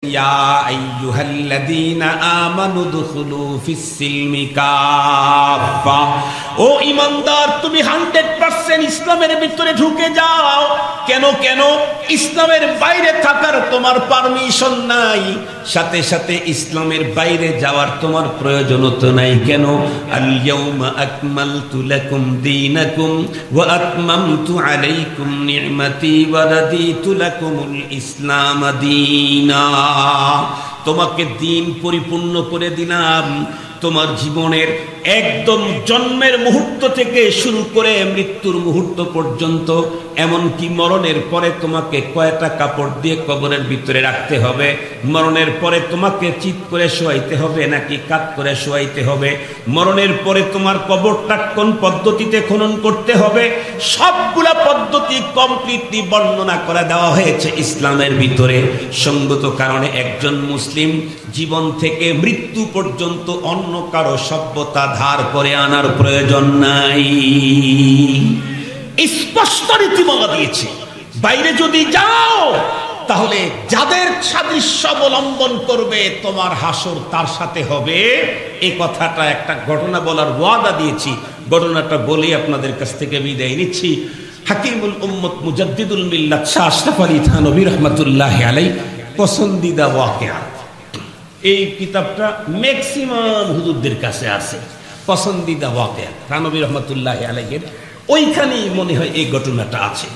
ইয়া আইয়ুহাল্লাযীনা আমানু দুখুলু ফিস-সিলমি কাফা। ও ঈমানদার, তুমি 100% ইসলামের ভিতরে ঢুকে যাও। কেন কেন? ইসলামের বাইরে থাকার তোমার পারমিশন নাই, সাথে সাথে ইসলামের বাইরে যাওয়ার তোমার প্রয়োজনতা নাই। কেন? আল ইয়াউমা আকমালতু লাকুম দীনাকুম ওয়া আতমামতু আলাইকুম নি'মাতি ওয়া রাদিতু লাকুমুল ইসলাম দীনা। তোমাকে দিন পরিপূর্ণ করে দিলাম। তোমার জীবনের একদম জন্মের মুহূর্ত থেকে শুরু করে মৃত্যুর মুহূর্ত পর্যন্ত, এমনকি মরণের পরে তোমাকে কয়টা কাপড় দিয়ে কবরের ভিতরে রাখতে হবে, মরণের পরে তোমাকে চিৎ করে শোয়াইতে হবে নাকি কাত করে শোয়াইতে হবে, মরণের পরে তোমার কবরটা কোন পদ্ধতিতে খনন করতে হবে, সবগুলা পদ্ধতি কমপ্লিটলি বর্ণনা করে দেওয়া হয়েছে ইসলামের ভিতরে। সঙ্গত কারণে একজন মুসলিম জীবন থেকে মৃত্যু পর্যন্ত অন্য কারো সভ্যতা ধার করে আনার প্রয়োজন নাই। স্পষ্ট নীতিমালা দিয়েছে। বাইরে যদি যাও তাহলে যাদের সাদৃশ্য অবলম্বন করবে তোমার হাসর তার সাথে হবে। এই কথাটা একটা ঘটনা বলার ওয়াদা দিয়েছি। ঘটনাটা বলে আপনাদের কাছ থেকে বিদায় নিচ্ছি। হাকিমুল উম্মত মুজাদ্দিদুল মিল্লাত শাহ আশরাফ আলী থানভী রাহমাতুল্লাহি আলাইহি পছন্দিদা ওয়াকিয়া, এই কিতাবটা ম্যাক্সিমাম হুজুরদের কাছে আছে। পছন্দিদা ওয়াকিয়া থানভী রাহমাতুল্লাহি আলাইহির ওইখানেই মনে হয় এই ঘটনাটা আছে।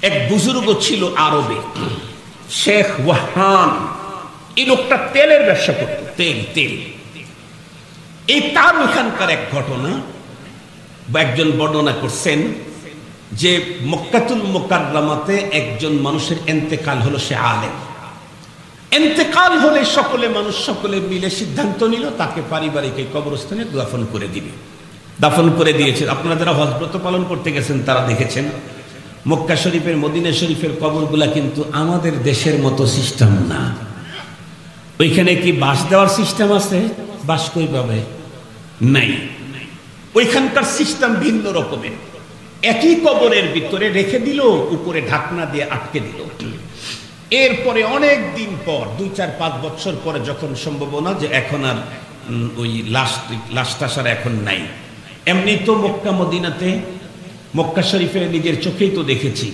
এক বুজুর্গ ছিল আরবে, শেখ ওয়াহান। এই লোকটা তেলের ব্যবসা করত, তেল। এই তার ওইখানকার এক ঘটনা একজন বর্ণনা করছেন যে মক্কাতুল মুকাররমাতে একজন মানুষের ইন্তেকাল হলো, সে আলেম। ইন্তেকাল হলে সকলে মিলে সিদ্ধান্ত নিল তাকে পারিবারিক এই কবরস্থানে দাফন করে দিবে। দাফন করে দিয়েছে। আপনারা যারা হজব্রত পালন করতে গেছেন তারা দেখেছেন মক্কা শরীফের, মদিনা শরীফের কবরগুলা কিন্তু আমাদের দেশের মতো সিস্টেম না। ওইখানে কি বাঁশ দেওয়ার সিস্টেম আছে? বাঁশ কই পাবে? নাই। ওইখানকার সিস্টেম ভিন্ন রকমের। একই কবরের ভিতরে রেখে দিল, উপরে ঢাকনা দিয়ে আটকে দিল। এরপরে অনেক দিন পর, 2-4-5 বছর পরে যখন সম্ভাবনা যে এখন আর ওই লাশ আসার এখন নাই, এমনি তো মক্কা মদিনাতে, মক্কা শরীফে নিজের চোখেই তো দেখেছি,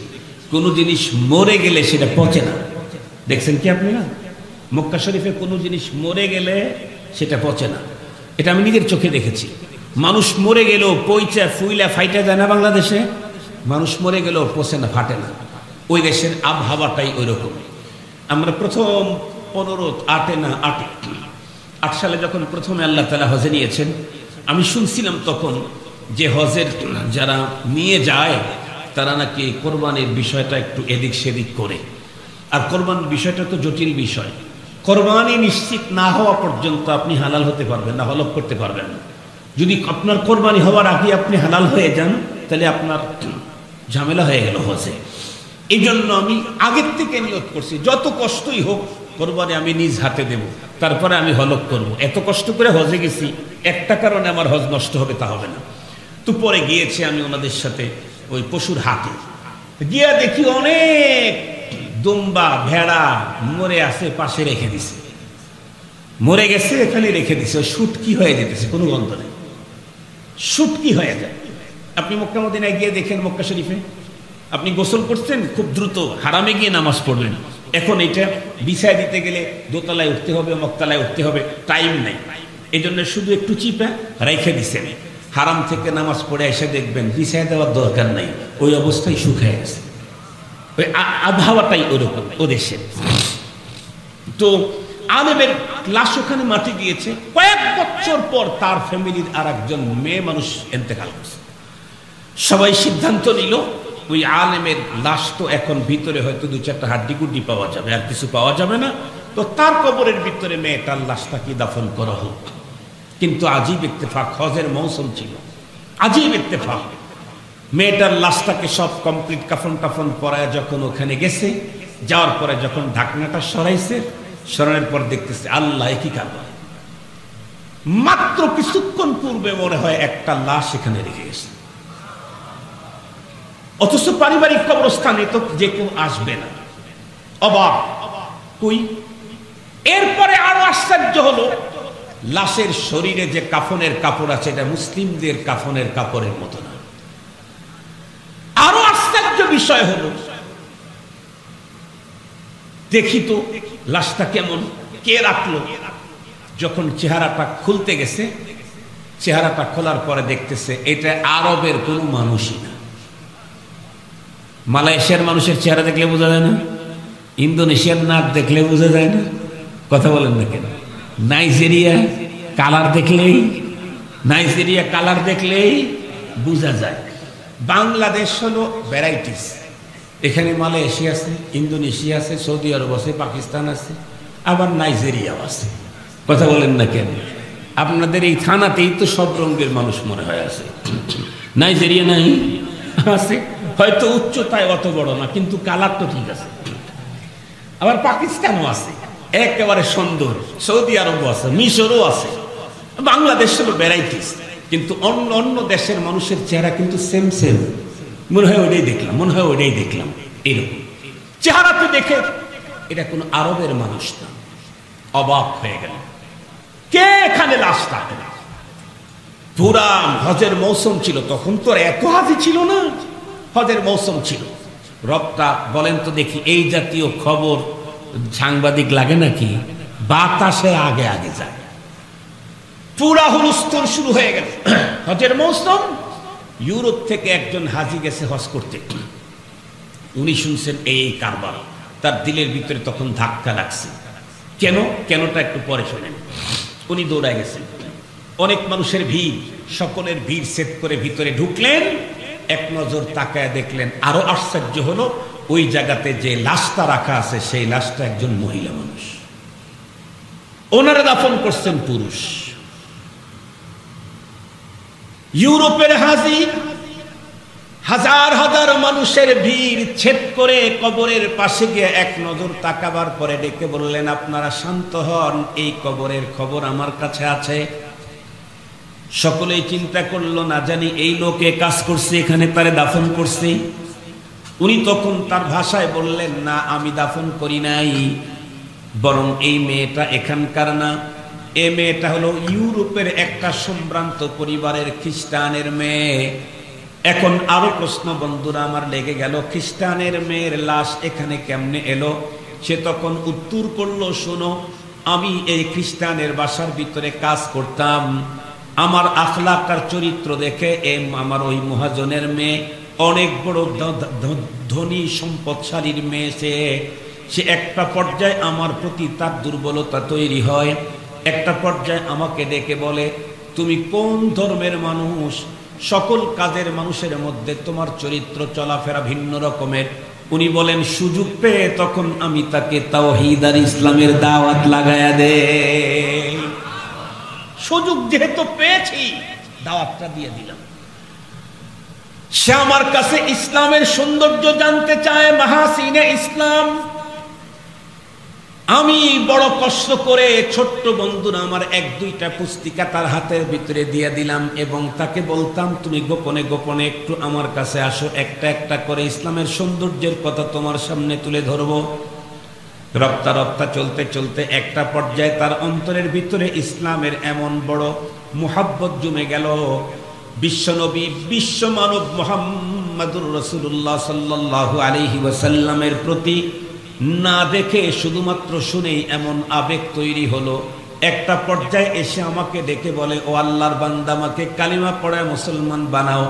কোনো জিনিস মরে গেলে সেটা পচে না। দেখছেন কি আপনি? না, মক্কা শরীফে কোনো জিনিস মরে গেলে সেটা পচে না। এটা আমি নিজের চোখে দেখেছি। মানুষ মরে গেলেও পইচা ফুইলা ফাইটা যায় না। বাংলাদেশে মানুষ মরে গেলেও পচে না, ফাটে না। ওই দেশের আবহাওয়াটাই ওই রকম। আমরা প্রথম 8 সালে যখন প্রথমে আল্লাহ তাআলা হজে নিয়েছেন, আমি শুনছিলাম তখন যে হজের যারা নিয়ে যায় তারা নাকি কোরবানির বিষয়টা একটু এদিক সেদিক করে। আর কোরবানির বিষয়টা তো জটিল বিষয়। কোরবানি নিশ্চিত না হওয়া পর্যন্ত আপনি হালাল হতে পারবেন না, হলফ করতে পারবেন না। যদি আপনার কোরবানি হওয়ার আগে আপনি হালাল হয়ে যান তাহলে আপনার ঝামেলা হয়ে গেল হজে। এই জন্য আমি আগের থেকে নিয়ত করছি যত কষ্টই হোক কোরবানি আমি নিজ হাতে দেব, তারপরে আমি হলফ করব। এত কষ্ট করে হজে গেছি, একটা কারণে আমার হজ নষ্ট হবে তা হবে না। তো পরে গিয়েছি আমি ওনাদের সাথে ওই পশুর হাটে, গিয়া দেখি অনেক দুম্বা ভেড়া মরে আছে, পাশে রেখে দিছে। মরে গেছে, এখানে রেখে দিছে। শুটকি হয়ে যেতেছে, কোনো গন্ধ নেই, শুটকি হয়ে যায়। আপনি মক্কা মদিনায় গিয়ে দেখেন, মক্কা শরীফে আপনি গোসল করছেন, খুব দ্রুত হারামে গিয়ে নামাজ পড়বেন। এখন এটা বিছায় দিতে গেলে দোতলায় উঠতে হবে, মক্তলায় উঠতে হবে, টাইম নেই। এই জন্য শুধু একটু চিপা রেখে দিছেন। হারাম থেকে নামাজ পড়ে এসে দেখবেন বিছায় দেওয়ার দরকার নাই, ওই অবস্থায় শুকায় গেছে। ওই আবহাওয়াটাই ওরকম ও দেশের। তো আলেমের লাশ ওখানে মাটি দিয়েছে। কয়েক বছর পর তার ফ্যামিলির আর একজন মেয়ে মানুষ ইন্তেকাল করছে। সবাই সিদ্ধান্ত নিল ওই আলেমের লাশ তো এখন ভিতরে হয়তো 2-4টা হাড্ডি গুড্ডি পাওয়া যাবে, আর কিছু পাওয়া যাবে না। তো তার কবরের ভিতরে মেয়েটার লাশটাকে দাফন করা হোক। কিন্তু আজীব ইত্তেফাক, হজের মৌসুম ছিল, আজীব ইত্তেফাক। মেয়েটার লাশটাকে সব কমপ্লিট কাফন টাফন পরায় যখন ওখানে গেছে, যাওয়ার পরে যখন ঢাকনাটা সরাইছে, সরানোর পর দেখতেছে আল্লাহ কি কারবার, মাত্র কিছুক্ষণ পূর্বে মনে হয় একটা লাশ এখানে রেখে গেছে। অথচ পারিবারিক কবরস্থানে তো যে কেউ আসবে না। অবাক কই? এরপরে আরো আশ্চর্য হলো, লাশের শরীরে যে কাফনের কাপড় আছে এটা মুসলিমদের কাফনের কাপড়ের মতো না। আরো আশ্চর্য বিষয় হলো, দেখি তো লাশটা কেমন, কে রাখলো। যখন চেহারাটা খুলতে গেছে, চেহারাটা খোলার পরে দেখতেছে এটা আরবের কোনো মানুষই না। মালয়েশিয়ার মানুষের চেহারা দেখলে বোঝা যায় না? ইন্দোনেশিয়ার নাক দেখলে বোঝা যায় না? কথা বলেন না কেন? নাইজেরিয়া কালার দেখলেই বোঝা যায়। বাংলাদেশ হলো ভ্যারাইটিস। এখানে মালয়েশিয়া আছে, ইন্দোনেশিয়া আছে, সৌদি আরব আছে, পাকিস্তান আছে, আবার নাইজেরিয়াও আছে। কথা বলেন না কেন? আপনাদের এই থানাতেই তো সব রঙের মানুষ মনে হয় আছে। নাইজেরিয়া নাই আছে, হয়তো উচ্চতায় অত বড় না, কিন্তু কালার তো ঠিক আছে। আবার পাকিস্তানও আছে, একেবারে সুন্দর। সৌদি আরবও আছে, মিশরও আছে। বাংলাদেশ হলো ভ্যারাইটিস, কিন্তু অন্য অন্য দেশের মানুষের চেহারা কিন্তু সেম সেম। মনে হয় ওইটাই দেখলাম, এরকম চেহারাতে দেখে এটা কোনো আরবের মানুষ না। অবাক হয়ে গেল, কে এখানে লাশ রাখে? পুরা হজের মৌসুম ছিল, তখন তো এত হাজি ছিল না, হজের মৌসুম ছিল। রবটা বলেন তো দেখি, এই জাতীয় খবর সাংবাদিক লাগে নাকি? বাতাসে আগে আগে যায়। পুরা হুলস্থুল শুরু হয়ে গেল। হজের মৌসুম, ইউরোপ থেকে একজন হাজি গেছে হজ করতে। উনি শুনছেন এই কারবার, তার দিলের ভিতরে তখন ধাক্কা লাগছে। কেনটা একটু পরে শোনেন। উনি দৌড়ায় গেছেন, অনেক মানুষের ভিড়, সকলের ভিড় সেট করে ভিতরে ঢুকলেন। এক নজর তাকায় দেখলেন, আরো আশ্চর্য হলো, ওই জায়গাতে যে লাশটা রাখা আছে সেই লাশটা একজন মহিলা মানুষ। ওনারা দাফন করছেন পুরুষ। ইউরোপের হাজি, হাজার হাজার মানুষের ভিড় ছেদ করে কবরের পাশে গিয়ে এক নজর তাকাবার পরে ডেকে বললেন, আপনারা শান্ত হন, এই কবরের খবর আমার কাছে আছে। সকলেই চিন্তা করলো, না জানি এই লোকে কাজ করছে, এখানে তারে দাফন করছে। উনি তখন তার ভাষায় বললেন, না আমি দাফন করি নাই, বরং এই মেয়েটা এখানকার না। এই মেয়েটা হলো ইউরোপের একটা সম্ভ্রান্ত পরিবারের খ্রিস্টানের মেয়ে। এখন আরো প্রশ্ন বন্ধুরা আমার লেগে গেল, খ্রিস্টানের মেয়ের লাশ এখানে কেমনে এলো? সে তখন উত্তর করলো, শোনো, আমি এই খ্রিস্টানের বাসার ভিতরে কাজ করতাম। আমার আখলাক আর চরিত্র দেখে আমার ওই মহাজনের মেয়ে, অনেক বড় ধনী সম্পদশালীর মেয়ে, সে একটা পর্যায়ে আমার প্রতি তার দুর্বলতা তৈরি হয়। একটা পর্যায়ে আমাকে ডেকে বলে, তুমি কোন ধর্মের মানুষ? সকল কাজের মানুষের মধ্যে তোমার চরিত্র চলাফেরা ভিন্ন রকমের। উনি বলেন, সুযোগ পেয়ে তখন আমি তাকে তাওহীদ আর ইসলামের দাওয়াত লাগায়া দে। সুযোগ যেহেতু পেয়েছি, দাওয়াতটা দিয়ে দিলাম। সে আমার কাছে ইসলামের সৌন্দর্য জানতে চায়, মাহাসিনে ইসলাম। আমি বড় কষ্ট করে ছোট্ট বন্ধুরা আমার এক দুইটা পুস্তিকা তার হাতের ভিতরে দিয়ে দিলাম এবং তাকে বলতাম, তুমি গোপনে গোপনে একটু আমার কাছে আসো, একটা একটা করে ইসলামের সৌন্দর্যের কথা তোমার সামনে তুলে ধরবো। রপ্তা চলতে চলতে একটা পর্যায়ে তার অন্তরের ভিতরে ইসলামের এমন বড় মুহাব্বত জমে গেল, বিশ্বনবী বিশ্বমানব মুহাম্মাদুর রাসূলুল্লাহ সাল্লাল্লাহু আলাইহি ওয়াসাল্লামের প্রতি না দেখে শুধুমাত্র শুনেই এমন আবেগ তৈরি হলো। একটা পর্যায়ে এসে আমাকে ডেকে বলে, ও আল্লাহর বান্দা, আমাকে কালিমা পড়ায় মুসলমান বানাও।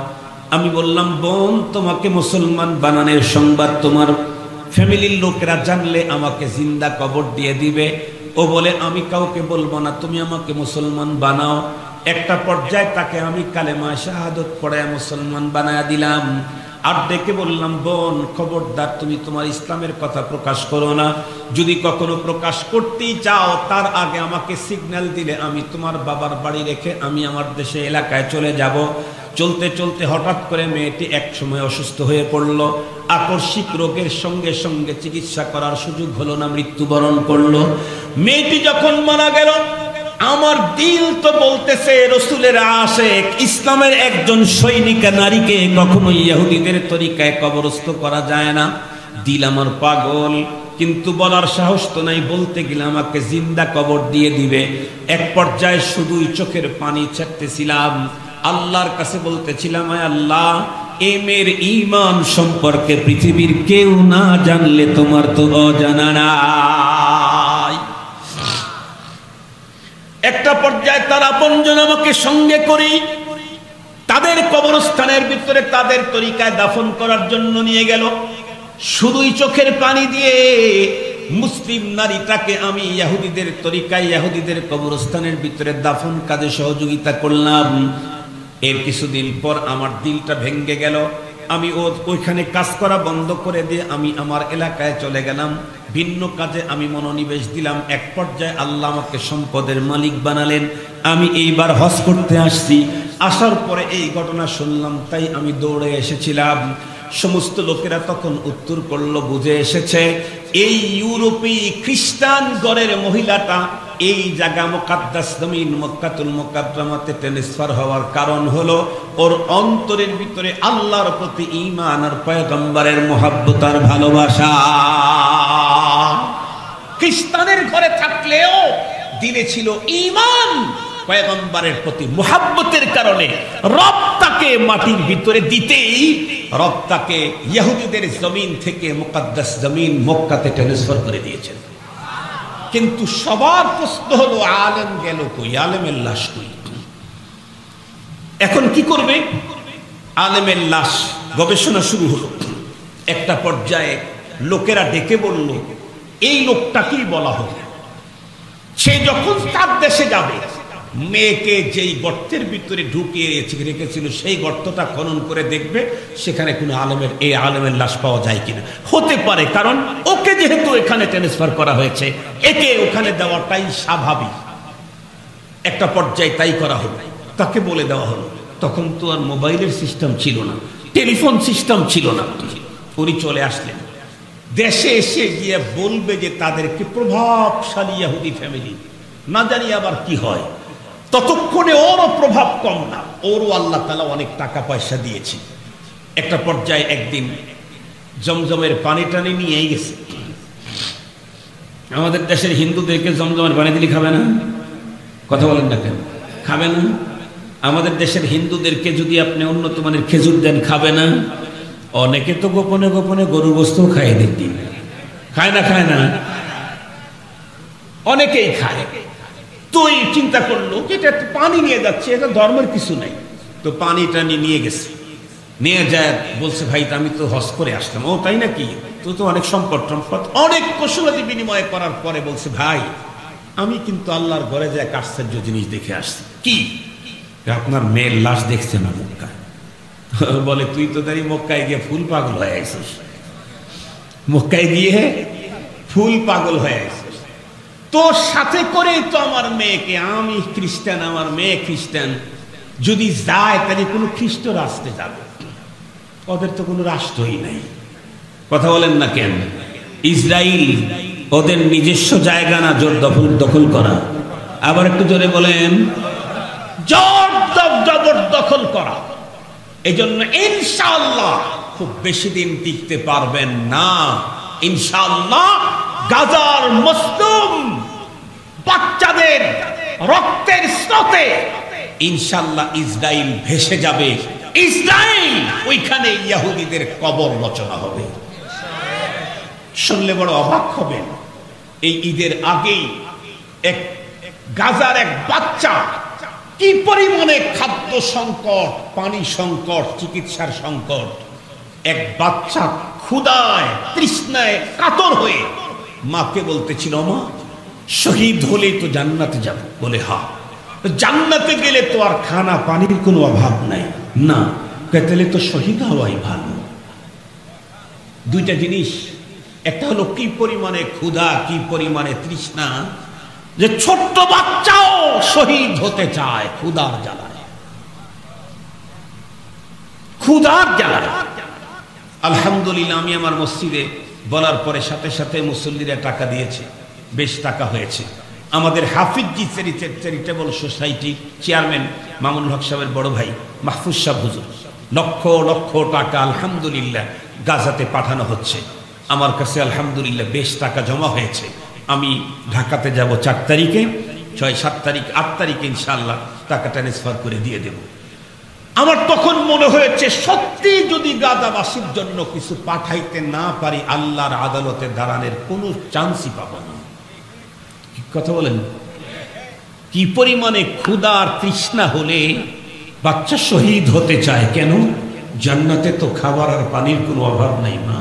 আমি বললাম, বোন, তোমাকে মুসলমান বানানোর সংবাদ তোমার ফ্যামিলির লোকেরা জানলে আমাকে জিন্দা কবর দিয়ে দিবে। ও বলে, আমি কাউকে বলবো না, তুমি আমাকে মুসলমান বানাও। একটা পর্যায়ে তাকে আমি কালেমা শাহাদত পড়ায় মুসলমান বানায়া দিলাম। আর ডেকে বললাম, বোন, খবরদার তুমি তোমার ইসলামের কথা প্রকাশ করো না। যদি কখনো প্রকাশ করতেই চাও, তার আগে আমাকে সিগন্যাল দিলে আমি তোমার বাবার বাড়ি রেখে আমি আমার দেশে এলাকায় চলে যাব। চলতে চলতে হঠাৎ করে মেয়েটি এক সময় অসুস্থ হয়ে পড়ল। আকস্মিক রোগের সঙ্গে সঙ্গে চিকিৎসা করার সুযোগ হলো না, মৃত্যুবরণ করলো। মেয়েটি যখন মারা গেল, আমার দিল তো বলতেছে, রসুলের আশেক ইসলামের একজন সৈনিকা নারীকে কখনো ইহুদিদের তরিকায় কবরস্থ করা যায় না। দিল আমার পাগল। কিন্তু বলার সাহস তো নাই, বলতে গেলে আমাকে জিন্দা কবর দিয়ে দিবে। এক পর্যায়ে শুধুই চোখের পানি ছাড়তেছিলাম, আল্লাহর কাছে বলতেছিলাম, আয় আল্লাহ, এ মেয়ের ঈমান সম্পর্কে পৃথিবীর কেউ না জানলে তোমার তো অজানা নাই। একটা পর্যায়ে তার আপনজন আমাকে সঙ্গে করে তাদের কবরস্থানের ভিতরে তাদের তরিকায় দাফন করার জন্য নিয়ে গেল। শুধুই চোখের পানি দিয়ে মুসলিম নারীটাকে আমি ইহুদিদের তরিকায় ইহুদিদের কবরস্থানের ভিতরে দাফন কাজে সহযোগিতা করলাম। এর কিছুদিন পর আমার দিলটা ভেঙে গেল। আমি ওইখানে কাজ করা বন্ধ করে দিয়ে আমি আমার এলাকায় চলে গেলাম, ভিন্ন কাজে আমি মনোনিবেশ দিলাম। এক পর্যায়ে আল্লাহ আমাকে সম্পদের মালিক বানালেন। আমি এইবার হজ করতে আসছি, আসার পরে এই ঘটনা শুনলাম, তাই আমি দৌড়ে এসেছিলাম। সমস্ত লোকেরা তখন উত্তর করলো, বুঝে এসেছে এই ইউরোপী খ্রিস্টান ঘরের মহিলাটা এই জায়গা মুকাদ্দাস জমিন মক্কাতুল মুকাররমাতে ট্রান্সফার হওয়ার কারণ হলো ওর অন্তরের ভিতরে আল্লাহর প্রতি ঈমান আর পয়গম্বরের মহব্বত আর ভালোবাসা। খ্রিস্টানের ঘরে থাকলেও দিলে ছিল ঈমান, পয়গম্বরের প্রতি মুহাব্বতের কারণে রব তাকে মাটির ভিতরে দিতেই রব তাকে ইহুদিদের জমিন থেকে মুকাদ্দাস জমিন মক্কাতে ট্রান্সফার করে দিয়েছেন। কিন্তু সবার প্রশ্ন হলো, আলেম গেল কই? আলেমের লাশ কই? এখন কি করবে? আলেমের লাশ গবেষণা শুরু হলো। একটা পর্যায়ে লোকেরা ডেকে বলল, এই লোকটাকেই বলা হবে। সে যখন তার দেশে যাবে, মেয়েকে যেই গর্তের ভিতরে ঢুকিয়ে রেখেছিল সেই গর্তটা খনন করে দেখবে সেখানে কোনো আলেমের এই আলেমের লাশ পাওয়া যায় কিনা। হতে পারে, কারণ ওকে যেহেতু এখানে ট্রান্সফার করা হয়েছে, একে ওখানে দেওয়াটাই স্বাভাবিক। একটা পর্যায়ে তাই করা হলো, তাকে বলে দেওয়া হলো। তখন তো আর মোবাইলের সিস্টেম ছিল না, টেলিফোন সিস্টেম ছিল না। উনি চলে আসলেন। দেশে এসে গিয়ে বলবে যে তাদেরকে প্রভাবশালী ইহুদি ফ্যামিলি, না জানি আবার কি হয়। ততক্ষণে ওরও প্রভাব কম না, ওরও আল্লাহ তাআলা অনেক টাকা পয়সা দিয়েছে। একটা পর্যায়ে একদিন জমজমের পানি টানি নিয়ে গেছে। আমাদের দেশের হিন্দুদেরকে জমজমের পানি দিলে খাবে না? কথা বলেন না কেন? খাবে না? আমাদের দেশের হিন্দুদেরকে যদি আপনি উন্নত মানের খেজুর দেন, খাবে না? অনেকে তো গোপনে গোপনে গরু গোশত খায় দিন, খায় না? খায় না? অনেকেই খায়। তো এই চিন্তা করলো যে এটা পানি নিয়ে যাচ্ছে, এটা ধর্মের কিছু নাই। তো পানি টানি নিয়ে গেছে, নিয়ে যায় বলছে, ভাই আমি তো হজ করে আসলাম। ও তাই নাকি? তো অনেক সম্পদ টম্পদ অনেক কুশলাদি বিনিময় করার পরে বলছে, ভাই আমি কিন্তু আল্লাহর ঘরে যায় আশ্চর্য জিনিস দেখে আসছি। কি? আপনার মেয়ের লাশ দেখছে না মক্কায়। বলে, তুই তো তাই মক্কায় গিয়ে ফুল পাগল হয়ে আছিস, মক্কায় গিয়ে ফুল পাগল হয়ে আছিস। তোর সাথে করে তো আমার মেয়েকে, আমি খ্রিস্টান, আমার মেয়ে খ্রিস্টান, যদি যায় তাহলে কোনো খ্রিস্ট রাষ্ট্রে যাবে। ওদের তো কোনো রাষ্ট্রই নাই। কথা বলেন না কেন? ইসরায়েল ওদের নিজস্ব জায়গা না জোর দখল করা? আবার একটু জোরে বলেন, জোর জবরদখল করা। এই জন্য ইনশাআল্লাহ খুব বেশি দিন টিকতে পারবেন না। ইনশাআল্লাহ গাজার মজলুম বাচ্চাদের রক্তের স্রোতে ইনশাআল্লাহ ইসরায়েল ভেসে যাবে। ইসরায়েল ওইখানে ইহুদিদের কবর রচনা হবে। শুনলে বড় অবাক হবেন, এই ঈদের আগেই এক গাজার এক বাচ্চা কি পরিমাণে খাদ্য সংকট, পানি সংকট, চিকিৎসার সংকট, এক বাচ্চা ক্ষুধায় তৃষ্ণায় কাতর হয়ে মাকে বলতেছিল, মা শহীদ হলেই তো জান্নাতে যাব। বলে, হ্যাঁ, জান্নাতে গেলে তো আর খানা পানির কোনো অভাব নাই। না, তাহলে তো শহীদ হওয়াই ভালো। দুইটা জিনিস, একটা হলো কি পরিমাণে ক্ষুধা, কি পরিমাণে তৃষ্ণা, যে ছোট্ট বাচ্চাও শহীদ হতে চায় ক্ষুধার জ্বালায়, ক্ষুধার জ্বালায়। আলহামদুলিল্লাহ, আমি আমার মসজিদে বলার পরে সাথে সাথে মুসল্লিরা টাকা দিয়েছে, বেশ টাকা হয়েছে। আমাদের হাফিজি চ্যারিটেবল সোসাইটি চেয়ারম্যান মামুনুল হক সাহেবের বড় ভাই মাহফুজ সাহেব হুজুর লক্ষ লক্ষ টাকা আলহামদুলিল্লাহ গাজাতে পাঠানো হচ্ছে। আমার কাছে আলহামদুলিল্লাহ বেশ টাকা জমা হয়েছে। আমি ঢাকাতে যাব 4 তারিখে, 6, 7 তারিখ, 8 তারিখে ইনশাআল্লাহ টাকা ট্রান্সফার করে দিয়ে দেব। আমার তখন মনে হয়েছে সত্যি যদি গাজাবাসীর জন্য কিছু পাঠাইতে না পারি, আল্লাহর আদালতে দাঁড়ানোর কোনো চান্সই পাব না। কি কথা বলেন? কি পরিমাণে ক্ষুধার তৃষ্ণা হলে বাচ্চা শহীদ হতে চায়। কেন? জান্নাতে তো খাবার আর পানির কোনো অভাব নাই মা,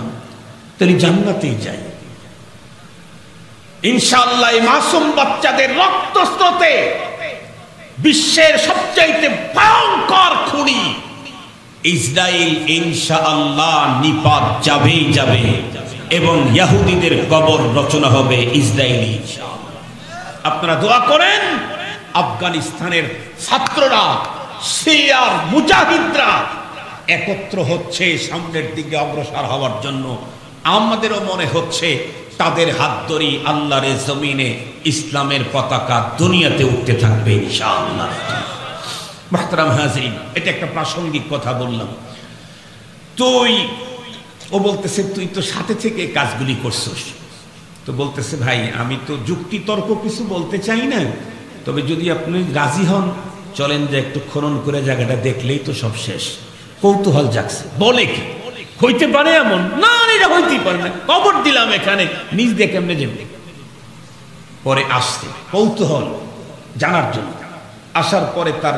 তাহলে জান্নাতেই যাই ইনশাআল্লাহ। এই মাসুম বাচ্চাদের রক্তস্রোতে বিশ্বের সবচাইতে ভয়ঙ্কর খুনি ইসরায়েল ইনশাআল্লাহ নিপাত যাবেই যাবে, এবং ইহুদিদের কবর রচনা হবে ইসরায়েলি ইনশাআল্লাহ। আপনারা দোয়া করেন, আফগানিস্তানের ছাত্ররা, সিরিয়ার মুজাহিদরা একত্র হচ্ছে সামনের দিকে অগ্রসর হওয়ার জন্য। আমাদেরও মনে হচ্ছে তাদের হাত ধরেই আল্লাহর জমিনে ইসলামের পতাকা দুনিয়াতে উঠতে থাকবে ইনশাআল্লাহ। মুহতারাম হাজিরিন, এটা একটা প্রাসঙ্গিক কথা বললাম। ও বলতেছে তুই তো সাথে থেকে কাজগুলি করছস। তো বলতেছে ভাই আমি তো যুক্তি তর্ক কিছু বলতে চাই না, তবে যদি আপনি রাজি হন চলেন যে একটু খনন করে জায়গাটা দেখলেই তো সব শেষ। কৌতূহল জাগছে। বলে কি হইতে পারে এমন? না, এটা হইতেই পারে না, কবর দিলাম এখানে, নিজ দিয়ে কেমনে যাবে। পরে আসছে কৌতূহল জানার জন্য। আসার পরে তার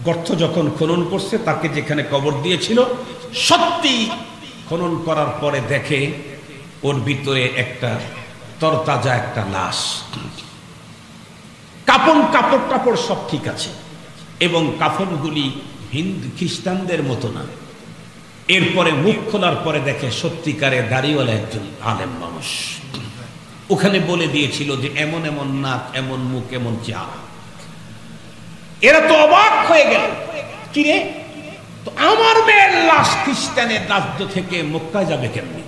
গর্ত যখন খনন করছে, তাকে যেখানে কবর দিয়েছিল, সত্যি খনন করার পরে দেখে ওর ভিতরে একটা তরতাজা একটা লাশ। কাপড় টাপড় সব ঠিক আছে, এবং কাফনগুলি হিন্দু খ্রিস্টানদের মতো না। এরপরে মুখ খোলার পরে দেখে সত্যিকারে দাড়িওয়ালা একজন আলেম মানুষ। ওখানে বলে দিয়েছিল যে এমন এমন নাক, এমন মুখ, এমন চেহারা। এরা তো অবাক হয়ে গেল, কিরে তো আমার মেয়ের লাশ খ্রিস্টানের রাজ্য থেকে মক্কায় যাবে কেমনি?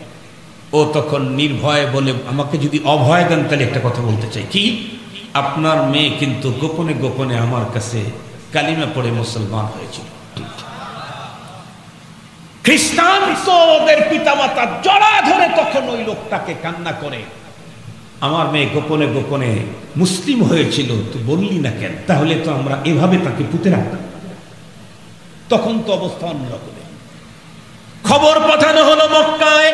ও তখন নির্ভয়ে বলে, আমাকে যদি অভয় দেন তাহলে একটা কথা বলতে চাই। কি? আপনার মেয়ে কিন্তু গোপনে গোপনে আমার কাছে কালিমা পড়ে মুসলমান হয়েছিল। খ্রিস্টান তো ওদের পিতামাতা জড়া ধরে তখন ওই লোকটাকে কান্না করে, আমার মেয়ে গোপনে গোপনে মুসলিম হয়েছিল, তুই বললি না কেন? তাহলে তো আমরা এভাবে তাকে পুঁতে রাখতাম। তখন তো অবস্থা অন্যরকম। খবর পাঠানো হলো মক্কায়।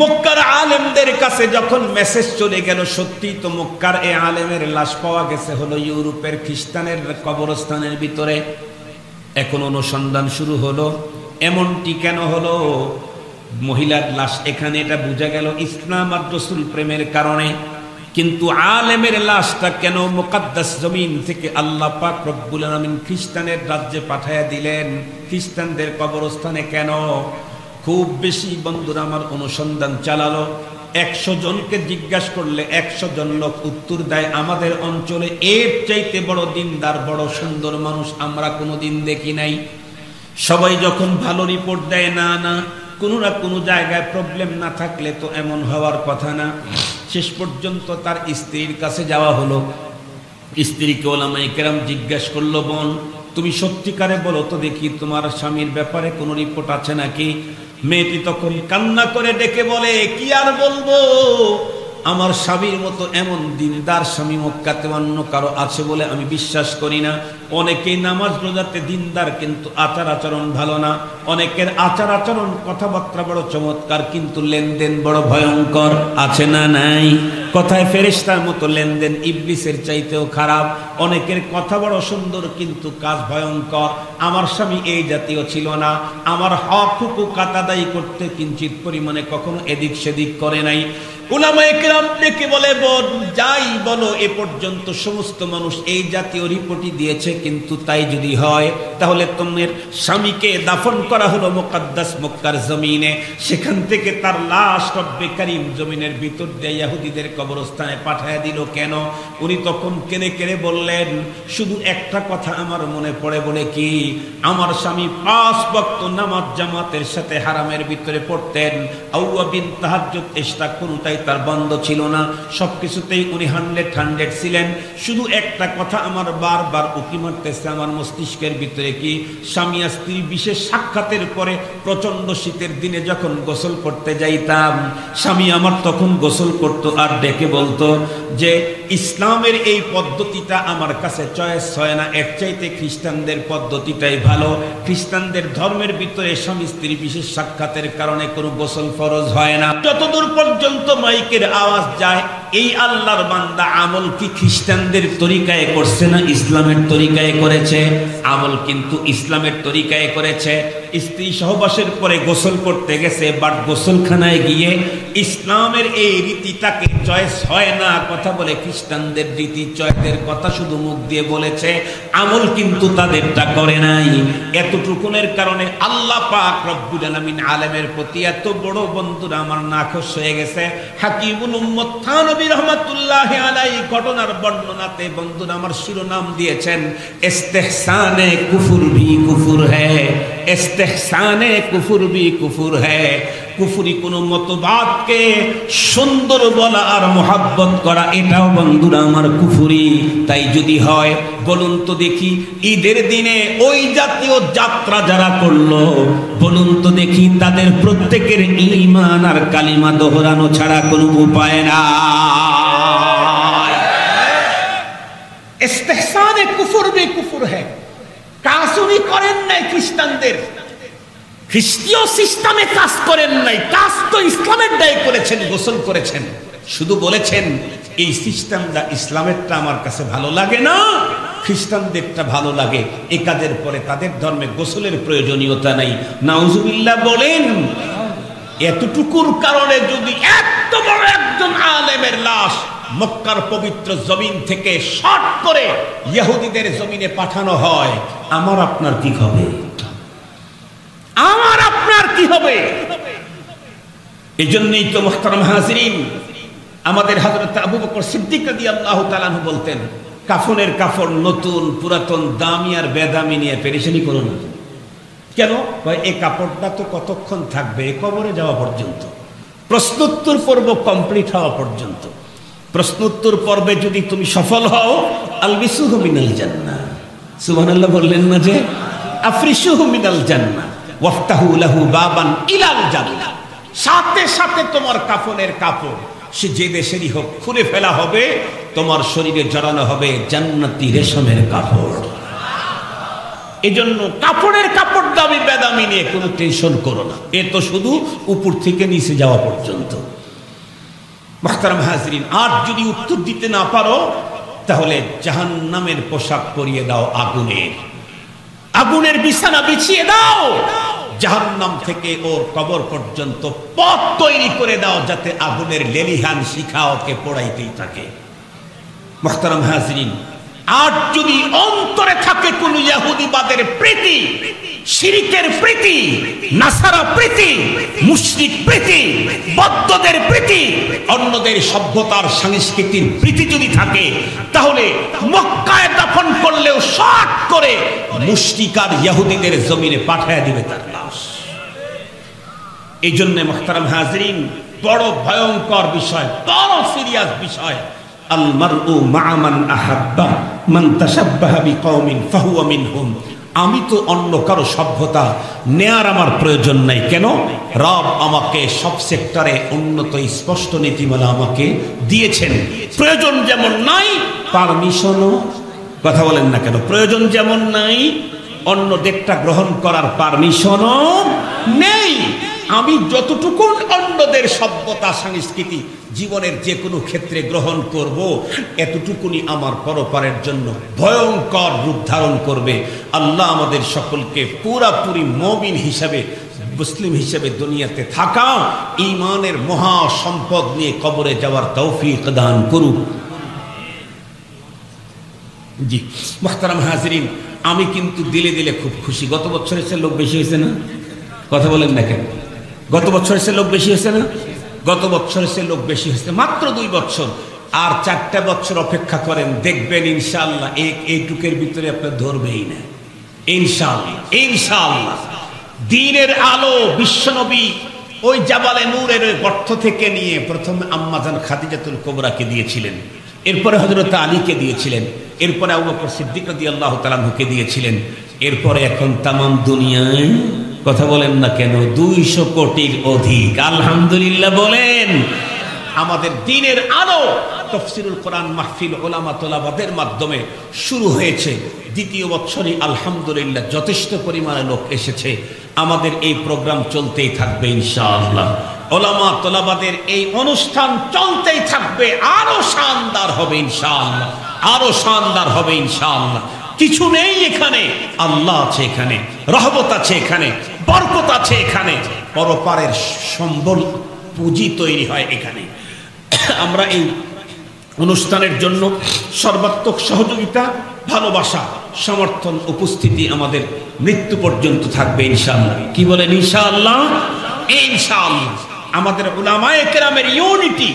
মক্কার আলেমদের কাছে যখন মেসেজ চলে গেল, সত্যি তো মক্কার এই আলেমের লাশ পাওয়া গেছে হলো ইউরোপের খ্রিস্টানের কবরস্থানের ভিতরে। এখন অনুসন্ধান শুরু হলো। এমনটি কেন হলো? মহিলার লাশ এখানে, এটা বোঝা গেল ইসলাম আর রাসূল প্রেমের কারণে। কিন্তু আলেমের লাশটা কেন মুকদ্দাস জমিন থেকে আল্লাহ পাক রব্বুল আলামিন খ্রিস্টানের রাজ্যে পাঠায়া দিলেন? খ্রিস্টানদের কবরস্থানে কেন? খুব বেশি বন্ধুরা আমার অনুসন্ধান চালালো। 100 জনকে জিজ্ঞাসা করলে 100 জন লোক উত্তর দেয়, আমাদের অঞ্চলে এর চাইতে বড় দিনদার, বড় সুন্দর মানুষ আমরা কোনোদিন দেখি নাই। সবাই যখন ভালো রিপোর্ট দেয়, না না, কোনো না কোনো জায়গায় প্রবলেম না থাকলে তো এমন হওয়ার কথা না। শেষ পর্যন্ত তার স্ত্রীর কাছে যাওয়া হলো। স্ত্রীকে ওলামায়ে কেরাম জিজ্ঞাসা করলো, বোন তুমি সত্যিকারে বলো তো দেখি, তোমার স্বামীর ব্যাপারে কোনো রিপোর্ট আছে নাকি? মেয়েটি তখন কান্না করে ডেকে বলে, কি আর বলবো, আমার স্বামীর মতো এমন দিনদার স্বামী মক্কাতে অন্য কারো আছে বলে আমি বিশ্বাস করি না। অনেকেই নামাজ রোজাতে দিনদার, কিন্তু আচার আচরণ ভালো না। অনেকের আচার আচরণ কথাবার্তা বড় চমৎকার, কিন্তু লেনদেন বড় ভয়ঙ্কর। আছে না নাই? কথায় ফেরেশতার মতো লেনদেন, ইবলিসের চাইতেও খারাপ। অনেকের কথা বড় সুন্দর, কিন্তু কাজ ভয়ঙ্কর। আমার স্বামী এই জাতীয় ছিল না। আমার হক হুকুক আদায় করতে কিঞ্চিত পরিমাণে কখনো এদিক সেদিক করে নাই। উলামায়ে কেরাম ডেকে বলে, বোন যাই বলো, এ পর্যন্ত সমস্ত মানুষ এই জাতীয় রিপোর্টই দিয়েছে, কিন্তু তাই যদি হয় তাহলে তোমার স্বামীকে দাফন করা হলো মুকদ্দাস মক্কার জমিনে। সেখান থেকে তার লাশ রব্বে কারীম জমিনের ভিতর দিয়ে ইহুদিদের কবরস্থানে পাঠায় দিল কেন? উনি তখন কেনে কেনে বললেন, শুধু একটা কথা আমার মনে পড়ে। বলে কি? আমার স্বামী 5 ওয়াক্ত নামাজ জামাতের সাথে হারামের ভিতরে পড়তেন। আওয়াবিন তাহাজ্জুদ ইশরা কোনটাই তার বন্ধ ছিল না, সবকিছুতেই উনি 100 ছিলেন। শুধু একটা কথা আমার বারবার উকি মারতেছে আমার মস্তিষ্কের ভিতরে, কি? স্বামী আর স্ত্রী বিশেষ সাক্ষাতের পরে প্রচন্ড শীতের দিনে যখন গোসল করতে যাইতাম, স্বামী আমার তখন গোসল করত আর ডেকে বলতো যে ইসলামের এই পদ্ধতিটা আমার কাছে চয়েস হয় না, এর চাইতে খ্রিস্টানদের পদ্ধতিটাই ভালো। খ্রিস্টানদের ধর্মের ভিতরে স্বামী স্ত্রী বিশেষ সাক্ষাতের কারণে কোনো গোসল ফরজ হয় না। যতদূর পর্যন্ত মাইকের আওয়াজ যায়, এই আল্লাহর বান্দা আমল কি খ্রিস্টানদের তরিকায় করছে না ইসলামের তরিকায় করেছে? আমল কিন্তু ইসলামের তরিকায় করেছে। স্ত্রী সহবাসের পরে গোসল করতে গেছে, বাট গোসলখানায় গিয়ে ইসলামের এই রীতিটাকে চয়েস হয় না কথা বলে খ্রিস্টানদের রীতি চয়েসের কথা শুধু মুখ দিয়ে বলেছে, আমল কিন্তু তাদেরটা করে নাই। এতটুকুনের কারণে আল্লাহ পাক রব্বুল আলামিন আলেমের প্রতি এত বড় বন্ধুরা আমার নাখোশ হয়ে গেছে। হাকিমুল উম্মত থানবী রাহমাতুল্লাহি আলাইহি ঘটনার বর্ণনাতে বন্ধুরা আমার শিরোনাম দিয়েছেন, ইস্তেহসানে কুফর ভি কুফর হ্যায়, ইস্তেহসানে কুফর ভি কুফর হ্যায়। কুফরি কোন মতবাদকে সুন্দর বলা আর মোহাব্বত করা, এটাও বন্ধুরা আমার কুফরি। তাই যদি হয় বলুন তো দেখি, ঈদের দিনে ওই জাতীয় যাত্রা যারা করলো, বলুন তো দেখি তাদের প্রত্যেকের ঈমান আর কালিমা দোহরানো ছাড়া কোনো উপায় না। ইস্তেহসানে কুফর ভি কুফর হ্যায়। কাজ উনি করেন নাই খ্রিস্টানদের, খ্রিস্টীয় সিস্টেমে কাজ করেন নাই, কাজ তো ইসলামের দায় করেছেন, গোসল করেছেন। শুধু বলেছেন এই সিস্টেমটা ইসলামেরটা আমার কাছে ভালো লাগে না, খ্রিস্টানদেরটা ভালো লাগে। এই কাজের পরে তাদের ধর্মে গোসলের প্রয়োজনীয়তা নাই। নাউজুবিল্লাহ বলেন। এতটুকুর কারণে যদি এত বড় একজন আলেমের লাশ মক্কার পবিত্র জমিন থেকে শর্ট করে ইহুদিদের জমিনে পাঠানো হয়, আমার আপনার কি হবে? আমার আপনার কি হবে? এই জন্যই তো মুহতারাম হাজিরিন, আমাদের হযরত আবু বকর সিদ্দিক রাদিয়াল্লাহু তাআলা আনহু বলতেন, কাফনের কাফন নতুন পুরাতন দামি আর বেদামি নিয়ে পেরেশানি করো না। কেন? এই কাপড়টা তো কতক্ষণ থাকবে? কবরে যাওয়া পর্যন্ত, প্রশ্নোত্তর পর্ব কমপ্লিট হওয়া পর্যন্ত। প্রশ্নোত্তর পর্বে যদি তুমি সফল হও, আলবিসুহু মিনাল জান্নাহ, সুবহানাল্লাহ বললেন না যে? আফরিশুহু মিনাল জান্নাহ ওয়াফতাহু লাহু বাবান ইলাল জান্নাহ। সাথে সাথে তোমার কাফনের কাপড় সে যে দেশেরই হোক খুলে ফেলা হবে, তোমার শরীরে জড়ানো হবে জান্নাতি রেশমের কাপড়। এজন্য কাপড়ের কাপড় দামি বেদামি নিয়ে কোনো টেনশন করো না, এ তো শুধু উপর থেকে নিচে যাওয়া পর্যন্ত। মুহতারাম হাজিরিন, আর যদি উত্তর দিতে না পারো তাহলে জাহান্নামের পোশাক পরিয়ে দাও, আগুনের, আগুনের বিছানা বিছিয়ে দাও, জাহান্নাম থেকে ওর কবর পর্যন্ত পথ তৈরি করে দাও, যাতে আগুনের লেলিহান শিখা ওকে পোড়াইতেই থাকে। মুহতারাম হাজিরিন, আর যদি অন্তরে থাকে কোন ইহুদিবাদের প্রীতি, শিরিকের প্রীতি, নাসারা প্রীতি, মুশরিক প্রীতি, বৌদ্ধদের প্রীতি, অন্যদের সভ্যতার সংস্কৃতির প্রীতি যদি থাকে, তাহলে মক্কায় দাফন করলেও শর্ট করে মুশরিক আর ইহুদিদের জমিনে পাঠায় দিবে তার লাশ। এই জন্য মুহতারাম হাজিরিন, বড় ভয়ঙ্কর বিষয়, বড় সিরিয়াস বিষয়, আল মারউ মা মান আহাব্বা মান তাশাব্বাহা বিকওমিন ফাহুয়া মিনহুম। আমি তো অন্য কারো সভ্যতা নেয়ার আমার প্রয়োজন নাই। কেন? রব আমাকে সব সেক্টরে উন্নত স্পষ্ট নীতিমালা আমাকে দিয়েছেন। প্রয়োজন যেমন নাই, পারমিশনও, কথা বলেন না কেন, প্রয়োজন যেমন নাই, অন্যদেরটা গ্রহণ করার পারমিশনও নেই। আমি যতটুকু অন্যদের সভ্যতা সংস্কৃতি জীবনের যে কোনো ক্ষেত্রে গ্রহণ করব, এতটুকুনি আমার পরপারের জন্য ভয়ঙ্কর রূপ ধারণ করবে। আল্লাহ আমাদের সকলকে পুরাপুরি মুমিন হিসাবে, মুসলিম হিসাবে দুনিয়াতে থাকা, ঈমানের মহা সম্পদ নিয়ে কবরে যাওয়ার তৌফিক দান করুক। জি মুহতারাম হাজিরিন, আমি কিন্তু দিলে দিলে খুব খুশি। গত বছর এসে লোক বেশি হয়েছে না? কথা বলেন না কেন? গত বছর এসে লোক বেশি হয়েছে না? গত বছরের সে লোক বেশি হয়েছে, মাত্র 2 বছর। আর 4টা বছর অপেক্ষা করেন, দেখবেন ইনশাআল্লাহ এইটুকের ভিতরে আপনার ধরবেই না, ইনশাআল্লাহ ইনশাআল্লাহ। দ্বীনের আলো বিশ্বনবী ওই জাবালে নূরের গর্ত থেকে নিয়ে প্রথমে আম্মাজান খাদিজাতুল কুবরাকে দিয়েছিলেন, এরপরে হযরত আলীকে দিয়েছিলেন, এরপরে আবু বকর সিদ্দিক রাদিয়াল্লাহু তাআলা আনহুকে দিয়েছিলেন, এরপরে এখন তামাম দুনিয়ায়, কথা বলেন না কেন, 200 কোটির অধিক। আলহামদুলিল্লাহ বলেন। আমাদের দ্বীনের আলো তাফসীরুল কোরআন মাহফিল উলামা তোলাবাদের মাধ্যমে শুরু হয়েছে। 2য় বছরই আলহামদুলিল্লাহ যথেষ্ট পরিমাণে লোক এসেছে। আমাদের এই প্রোগ্রাম চলতেই থাকবে ইনশাআল্লাহ। উলামা তোলাবাদের এই অনুষ্ঠান চলতেই থাকবে, আরো শানদার হবে ইনশাআল্লাহ, আরো শানদার হবে ইনশাআল্লাহ। কিছু নেই এখানে, আল্লাহ আছে এখানে, রহমত আছে এখানে, বরকত আছে এখানে, পরপারের সম্বল পুঁজি তৈরি হয় এখানে। আমরা এই অনুষ্ঠানের জন্য সর্বাত্মক সহযোগিতা, ভালোবাসা, সমর্থন, উপস্থিতি আমাদের মৃত্যু পর্যন্ত থাকবে ইনশাআল্লাহ। কি বলেন ইনশাআল্লাহ? ইনশাআল্লাহ। আমাদের উলামায়ে কেরামের ইউনিটি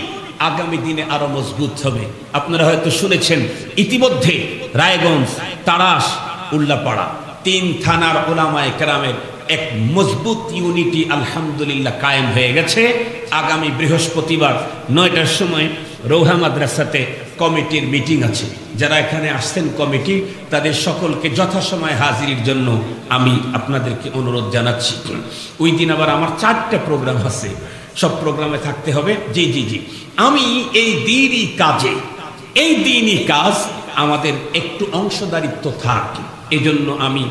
আগামী দিনে আরো মজবুত হবে। আপনারা হয়তো শুনেছেন ইতিমধ্যে রায়গঞ্জ, তাড়াশ, উল্লাপাড়া 3 থানার উলামায়ে কেরামের এক মজবুত ইউনিটি আলহামদুলিল্লাহ কায়েম হয়ে গেছে। আগামী বৃহস্পতিবার 9টার সময় রৌহা মাদ্রাসাতে কমিটির মিটিং আছে। যারা এখানে আসছেন কমিটি, তাদের সকলকে যথাসময়ে হাজিরির জন্য আমি আপনাদেরকে অনুরোধ জানাচ্ছি। ওই দিন আবার আমার 4টা প্রোগ্রাম আছে, সব প্রোগ্রামে থাকতে হবে। জি জি জি, আমি এই দ্বীনি কাজে, এই দ্বীনি কাজ আমাদের একটু অংশদারিত্ব থাক, এজন্য আমি,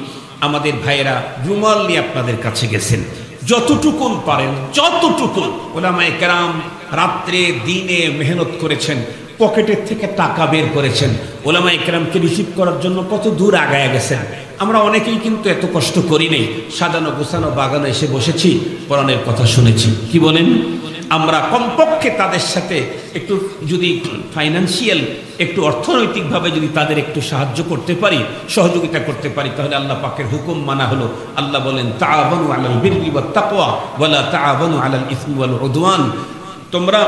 আমাদের ভাইয়েরা রুমাল নিয়ে আপনাদের কাছে গেছেন, যতটুকুন পারেন যতটুকুন। উলামায়ে কেরাম রাত্রে দিনে মেহনত করেছেন, পকেটের থেকে টাকা বের করেছেন, উলামায়ে কেরামকে রিসিভ করার জন্য কত দূর আগায় গেছেন। আমরা অনেকেই কিন্তু এত কষ্ট করি নাই, সাজানো গোছানো বাগানে এসে বসেছি, কোরআনের কথা শুনেছি। কি বলেন? আমরা কমপক্ষে তাদের সাথে একটু যদি ফাইন্যান্সিয়াল, একটু অর্থনৈতিকভাবে যদি তাদের একটু সাহায্য করতে পারি, সহযোগিতা করতে পারি, তাহলে আল্লাহ পাকের হুকুম মানা হলো। আল্লাহ বলেন তাআওয়ানু আলাল বিররি ওয়াত তাকওয়া ওয়ালা তাআওয়ানু আলাল ইসমি ওয়াল উদওয়ান। তোমরা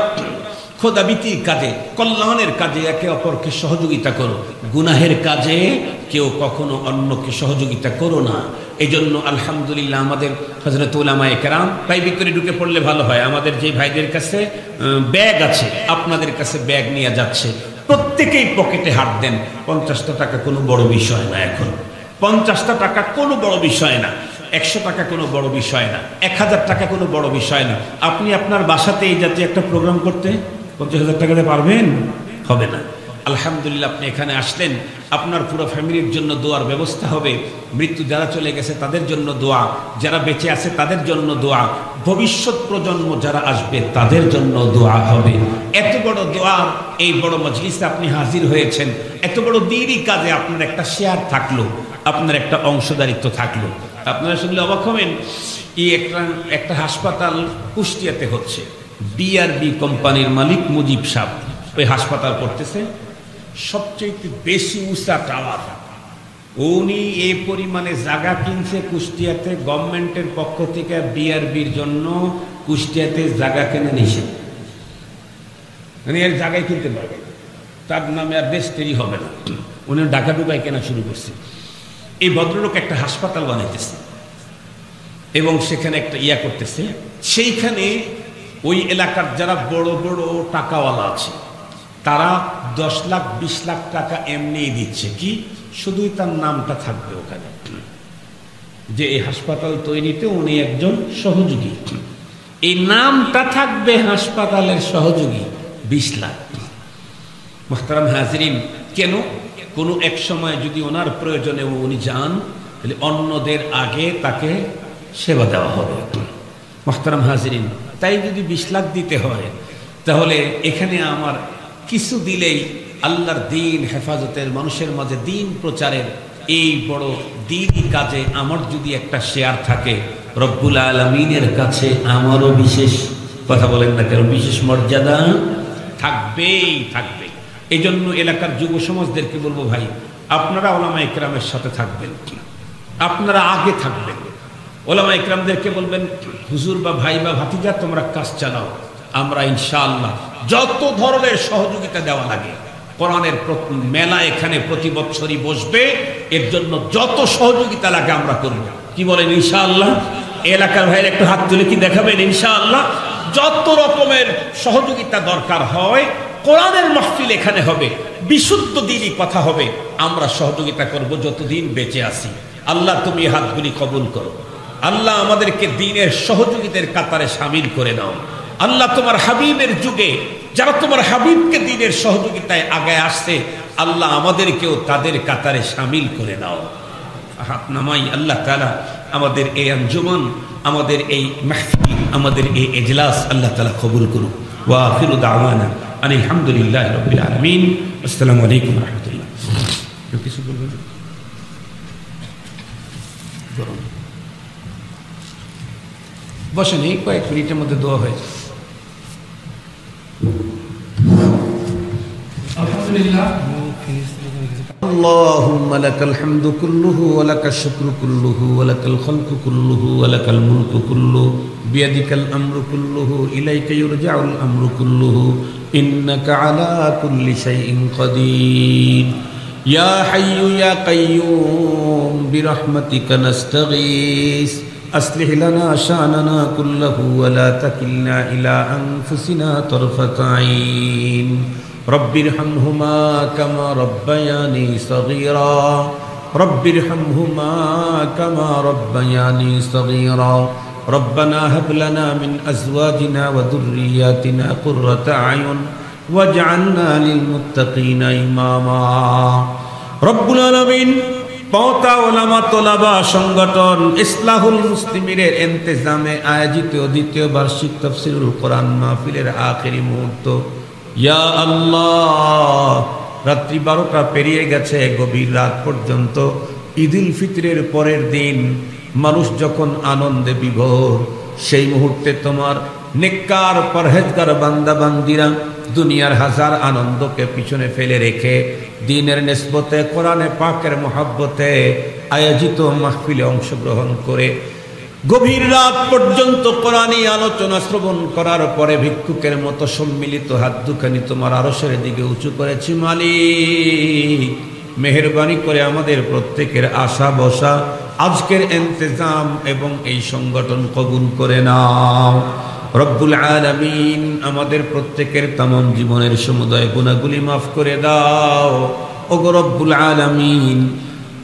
খোদাবিতির কাজে, কল্যাণের কাজে একে অপরকে সহযোগিতা করো, গুনাহের কাজে কেউ কখনো অন্যকে সহযোগিতা করো না। এই জন্য আলহামদুলিল্লাহ আমাদের হযরত উলামায়ে কেরাম, তাই ভিতরে ঢুকে পড়লে ভালো হয়, আমাদের যে ভাইদের কাছে ব্যাগ আছে, আপনাদের কাছে ব্যাগ নিয়ে যাচ্ছে, প্রত্যেকেই পকেটে হাত দেন। 50টা টাকা কোনো বড় বিষয় না, এখন 50টা টাকা কোনো বড় বিষয় না, 100 টাকা কোনো বড় বিষয় না, 1000 টাকা কোনো বড় বিষয় না। আপনি আপনার বাসাতে এই জাতীয় একটা প্রোগ্রাম করতে 50,000 টাকাতে পারবেন? হবে না। আলহামদুলিল্লাহ আপনি এখানে আসলেন, আপনার পুরো ফ্যামিলির জন্য দোয়ার ব্যবস্থা হবে। মৃত্যু যারা চলে গেছে তাদের জন্য দোয়া, যারা বেঁচে আছে তাদের জন্য দোয়া, ভবিষ্যৎ প্রজন্ম যারা আসবে তাদের জন্য দোয়া হবে। এত বড় দোয়া, এই বড় মজলিসে আপনি হাজির হয়েছেন, এত বড় দ্বীনি কাজে আপনার একটা শেয়ার থাকলো, আপনার একটা অংশদারিত্ব থাকলো। আপনারা শুনলে অবাক হবেন, এই একটা হাসপাতাল কুষ্টিয়াতে হচ্ছে, বিআরবি কোম্পানির মালিক মুজিব সাহেব ওই হাসপাতাল করতেছে, সবচেয়ে বেশি উঁচা টাওয়ার। উনি এই পরিমাণে জায়গা কিনছে কুষ্টিয়াতে, গভর্নমেন্টের পক্ষ থেকে বিআরবির জন্য কুষ্টিয়াতে জায়গা কেনে নিষেধ, মানে এর জায়গায় কিনতে পারবে, তার নামে আর রেজিস্ট্রি হবে না। উনি ঢাকা ডুবাই কেনা শুরু করছে। এই ভদ্রলোক একটা হাসপাতাল বানাইতেছে এবং সেখানে একটা ইয়া করতেছে, সেইখানে ওই এলাকার যারা বড় বড় টাকাওয়ালা আছে তারা 10 লাখ 20 লাখ টাকা এমনিই দিচ্ছে, কি শুধুই তার নামটা থাকবে ওখানে, যে এই হাসপাতাল তৈরিতে উনি একজন সহযোগী, এই নামটা থাকবে হাসপাতালের সহযোগী। 20 লাখ। মুহতারাম হাজিরিন, কেন? কোনো এক সময় যদি ওনার প্রয়োজনে উনি যান, তাহলে অন্যদের আগে তাকে সেবা দেওয়া হবে। মুহতারাম হাজিরিন, তাই যদি 20 লাখ দিতে হয়, তাহলে এখানে আমার কিছু দিলেই আল্লাহর দ্বীন হেফাজতের, মানুষের মাঝে দ্বীন প্রচারের এই বড় দ্বীনি কাজে আমার যদি একটা শেয়ার থাকে, রব্বুল আলামিনের কাছে আমারও বিশেষ, কথা বলেন না কেন, বিশেষ মর্যাদা থাকবেই থাকবে। এই জন্য এলাকার যুব সমাজদেরকে বলবো, ভাই আপনারা উলামায়ে কেরামের সাথে থাকবেন, আপনারা আগে থাকবেন। উলামায়ে কেরামদেরকে বলবেন, হুজুর বা ভাই বা ভাতিজা তোমরা কাজ চালাও, আমরা ইনশাআল্লাহ যত ধরনের সহযোগিতা দেওয়া লাগে, কোরআনের মেলা এখানে প্রতি বছরই বসবে, এর জন্য যত সহযোগিতা লাগে আমরা করব। কি বলেন ইনশাআল্লাহ? এলাকার ভাইয়ের একটু হাত তুলে কি দেখাবেন ইনশাআল্লাহ? যত রকমের সহযোগিতা দরকার হয়, কোরআনের মাহফিল এখানে হবে, বিশুদ্ধ দিনই কথা হবে, আমরা সহযোগিতা করব যতদিন বেঁচে আছি। আল্লাহ তুমি হাতগুলি কবুল করো। আল্লাহ আমাদেরকে দ্বীনের সহযোগিতার কাতারে শামিল করে নাও। আল্লাহ তোমার হাবিবের যুগে যারা তোমার হাবিবকে দ্বীনের সহযোগিতায় আগায় আসছে, আল্লাহ আমাদেরকেও তাদের কাতারে শামিল করে নাও। হাত নামাই। আল্লাহ তাআলা আমাদের এই আঞ্জুমান, আমাদের এই মাহফিল, আমাদের এই এজলাস আল্লাহ তাআলা কবুল করুন। ওয়া আখিরু দাওয়ানা আলহামদুলিল্লাহি রাব্বিল আলামিন। আসসালামু আলাইকুম ওয়া রাহমাতুল্লাহ। কিছু বলবেন? বসেন, এই কয়েক মিনিটের মধ্যে দোয়া হয়েছে। আলহামদুলিল্লাহ। اللهم لك الحمد كله ولك الشكر كله ولك الخلق كله ولك الملك كله بيدك الأمر كله إليك يرجع الأمر كله إنك على كل شيء قدير يا حي يا قيوم برحمتك نستغيث أصلح لنا شأننا كله ولا تكلنا إلى أنفسنا طرفة عين رب ارحمهما كما ربياني صغيرا رب ارحمهما كما ربياني صغيرا ربنا هب لنا من أزواجنا وذرياتنا قرة أعين واجعلنا للمتقين إماما رب العالمين পৌতা ওলামা তোলাবা সংগঠন ইসলাহুল মুসলিমিনের ইন্তেজামে আয়োজিত দ্বিতীয় বার্ষিক তাফসীরুল কোরআন মাহফিলের আখেরি মুহূর্ত। ইয়া আল্লাহ, রাত্রি 12টা পেরিয়ে গেছে, গভীর রাত পর্যন্ত ঈদুল ফিতরের পরের দিন মানুষ যখন আনন্দে বিভোর, সেই মুহূর্তে তোমার নেককার পরহেজগার বান্দা বান্দিরা দুনিয়ার হাজার আনন্দকে পিছনে ফেলে রেখে দ্বীনের নিসবতে কোরআনে পাকের মহব্বতে আয়োজিত মাহফিলে অংশগ্রহণ করে গভীর রাত পর্যন্ত কোরআনী আলোচনা শ্রবণ করার পরে ভিক্ষুকের মতো সম্মিলিত হাত দুখানি তোমার আরশের দিকে উঁচু করেছি। মালিক, মেহেরবানি করে আমাদের প্রত্যেকের আশা বসা আজকের ইন্তেজাম এবং এই সংগঠন কবুল করে নাও। রব্বুল আলামিন, আমাদের প্রত্যেকের তামাম জীবনের সমুদয় গুনাহগুলি মাফ করে দাও। ওগো রব্বুল আলামিন,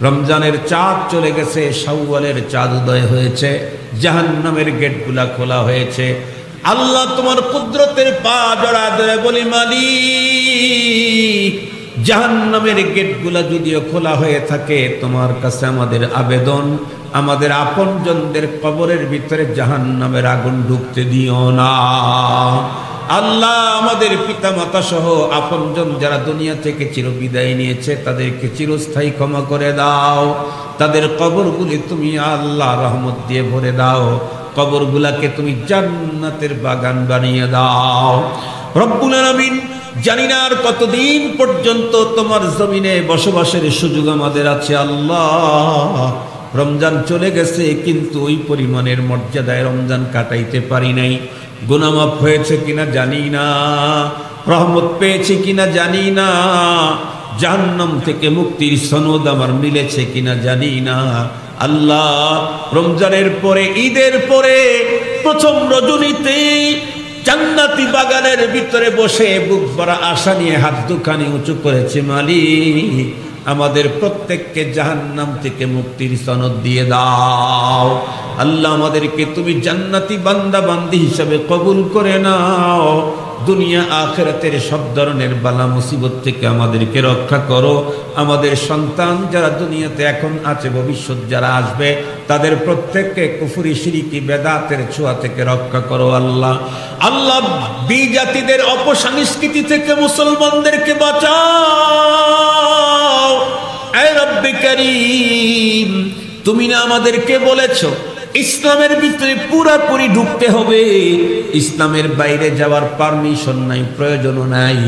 রমজানের চাঁদ চলে গেছে, শাওয়ালের চাঁদ উদয় হয়েছে, জাহান্নামের গেটগুলা খোলা হয়েছে। আল্লাহ তোমার কুদরতের পা জড়া ধরে বলি, মালিক, জাহান্নামের গেটগুলা যদিও খোলা হয়ে থাকে, তোমার কাছে আমাদের আবেদন, আমাদের আপনজনদের কবরের ভিতরে জাহান্নামের আগুন ঢুকতে দিও না। আল্লাহ, আমাদের পিতা মাতা সহ আপনজন যারা দুনিয়া থেকে চিরবিদায় নিয়েছে, তাদেরকে চিরস্থায়ী ক্ষমা করে দাও। তাদের কবরগুলি তুমি আল্লাহ রহমত দিয়ে ভরে দাও, কবরগুলাকে তুমি জান্নাতের বাগান বানিয়ে দাও। রব্বুল আলামিন, জানি না আর কতদিন পর্যন্ত তোমার জমিনে বসবাসের সুযোগ আমাদের আছে। আল্লাহ, রমজান চলে গেছে, কিন্তু ওই পরিমাণের মর্যাদায় রমজান কাটাইতে পারি নাই। গুনাহ মাফ হয়েছে কিনা জানি না, রহমত পেয়েছি কিনা জানি না, জাহান্নাম থেকে মুক্তির সনদ আমার মিলেছে কিনা জানি না। আল্লাহ, রমজানের পরে, ঈদের পরে প্রথম রজনীতে জান্নাতি বাগানের ভিতরে বসে বুক ভরা আশা নিয়ে হাত দুখানি উঁচু করেছে। মালিক, আমাদের প্রত্যেককে জাহান্নাম থেকে মুক্তির সনদ দিয়ে দাও। আল্লাহ, আমাদেরকে তুমি জান্নাতি বান্দা বান্দি হিসাবে কবুল করে নাও। দুনিয়া আখিরাতের সব ধরনের বালা মুসিবত থেকে আমাদেরকে রক্ষা করো। আমাদের সন্তান যারা দুনিয়াতে এখন আছে, ভবিষ্যৎ যারা আসবে, তাদের প্রত্যেককে কুফরি শিরকি বেদাতের ছোঁয়া থেকে রক্ষা করো। আল্লাহ, আল্লাহ, বিজাতিদের অপসংস্কৃতি থেকে মুসলমানদেরকে বাঁচাও। এ রব্বে কারীম, তুমি না আমাদেরকে বলেছো ইসলামের ভিতরে পুরোপুরি ঢুকতে হবে, ইসলামের বাইরে যাওয়ার পারমিশন নাই, প্রয়োজনও নাই।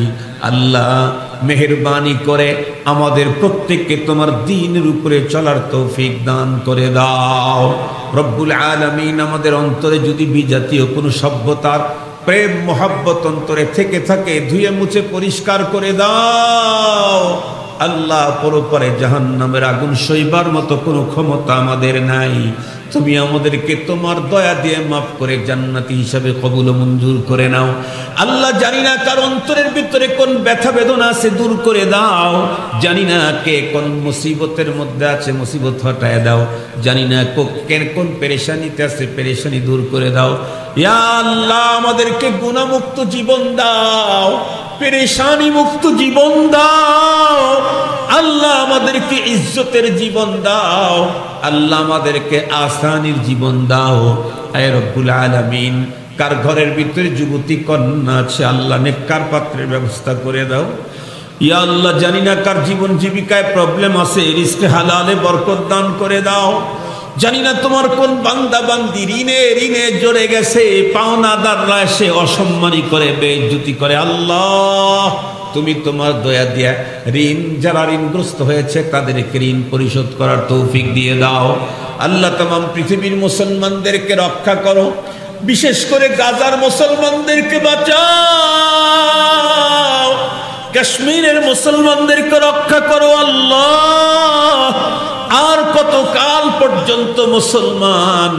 আল্লাহ, মেহেরবানি করে আমাদের প্রত্যেককে তোমার দ্বীনের উপরে চলার তৌফিক দান করে দাও। রব্বুল আলামিন, আমাদের অন্তরে যদি বিজাতীয় কোনো সভ্যতার প্রেম মোহাব্বত অন্তরে থেকে থাকে ধুয়ে মুছে পরিষ্কার করে দাও। আল্লাহ, পরপারে জাহান্নামের আগুন সইবার মতো কোনো ক্ষমতা আমাদের নাই। তুমি আমাদেরকে তোমার দয়া দিয়ে মাফ করে জান্নাতি হিসাবে কবুল ও মঞ্জুর করে নাও। আল্লাহ, জানি না কার অন্তরের ভিতরে কোন ব্যথা বেদনা আছে, দূর করে দাও। জানি না কে কোন মুসিবতের মধ্যে আছে, মুসিবত হটায় দাও। জানি না কোন পেরেশানিতে আছে, পেরেশানি দূর করে দাও। ইয়া আল্লাহ, আমাদেরকে গুনাহমুক্ত জীবন দাও, পেরেশানি মুক্ত জীবন দাও। আল্লাহ, আমাদেরকে ইজ্জতের জীবন দাও। আল্লাহ, আমাদেরকে আসানির জীবন দাও। আয় রব্বুল আলামিন, কার ঘরের ভিতরে যুবতী কন্যা আছে, আল্লাহ নেককার পাত্রের ব্যবস্থা করে দাও। ইয়া আল্লাহ, জানি না কার জীবন জীবিকায় প্রবলেম আছে, রিজকে হালালে বরকত দান করে দাও। জানি না তোমার কোন বান্দা বান্দি ঋণে জড়ে গেছে, পাওনাদাররা এসে অসম্মানী করে, বেইজ্জতি করে। আল্লাহ, তুমি তোমার দয়া দিয়া যারা ঋণগ্রস্ত হয়েছে তাদেরকে ঋণ পরিশোধ করার তৌফিক দিয়ে দাও। আল্লাহ, তামাম পৃথিবীর মুসলমানদেরকে রক্ষা করো, বিশেষ করে গাজার মুসলমানদেরকে বাঁচাও, কাশ্মীরের মুসলমানদেরকে রক্ষা করো। আল্লাহ, আর কত কাল পর্যন্ত মুসলমান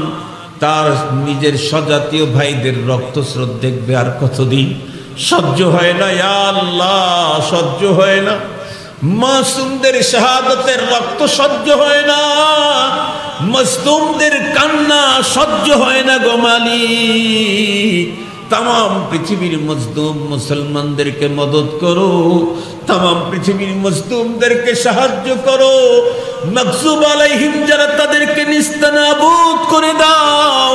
তার নিজের স্বজাতীয় ভাইদের রক্তস্রোত দেখবে? আর কতদিন? সহ্য হয় না ইয়া আল্লাহ, সহ্য হয় না। মাসুমদের শাহাদাতের রক্ত সহ্য হয় না, মজলুমদের কান্না সহ্য হয় না গো মালিক। তাম পৃথিবীর মজলুম মুসলমানদেরকে মদত করো, তাম পৃথিবীর মজলুমদেরকে সাহায্য করো। মাগজুব আলাইহিম যারা, তাদেরকে নিস্তানাবুদ করে দাও।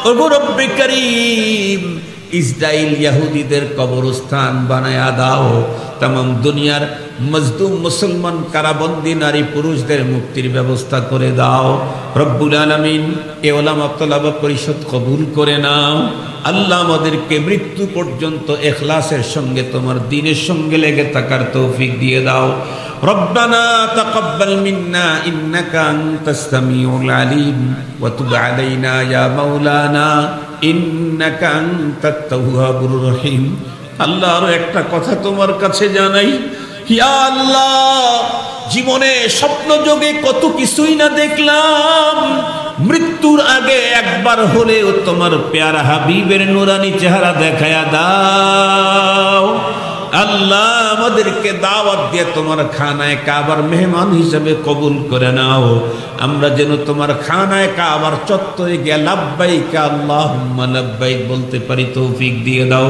ওগো রব্বে কারীম, ইসরাইল ইহুদিদের কবরস্থান বানায়া দাও। তামাম দুনিয়ার মজলুম মুসলমান কারাবন্দী নারী পুরুষদের মুক্তির ব্যবস্থা করে দাও। রব্বুল আলামিন, এ ওলামা তলাবা পরিষদ কবুল করে নাও। আল্লাহ, আমাদেরকে মৃত্যু পর্যন্ত ইখলাসের সঙ্গে তোমার দ্বীনের সঙ্গে লেগে থাকার তৌফিক দিয়ে দাও। রব্বানা তাকাব্বাল মিন্না ইন্নাকা আনতাস সামিউল আলিম ওয়া তুব আলাইনা ইয়া মাওলানা ইন্নাকা আনতাত তাওয়াবুর রহিম। আল্লাহ, আরো একটা কথা তোমার কাছে জানাই। ইয়া আল্লাহ, জীবনে স্বপ্ন যোগে কত কিছুই না দেখলাম, মৃত্যুর আগে একবার হলেও তোমার প্যারা হাবিবের নুরানি চেহারা দেখায়া দাও। আল্লাহ, আমাদেরকে দাওয়াত দিয়ে তোমার খানায় কাবার মেহমান হিসেবে কবুল করে নাও। আমরা যেন তোমার খানায় কাবার চত্বরে গিয়ে লাব্বাইক আল্লাহুম্মা লাব্বাইক বলতে পারি, তৌফিক দিয়ে দাও।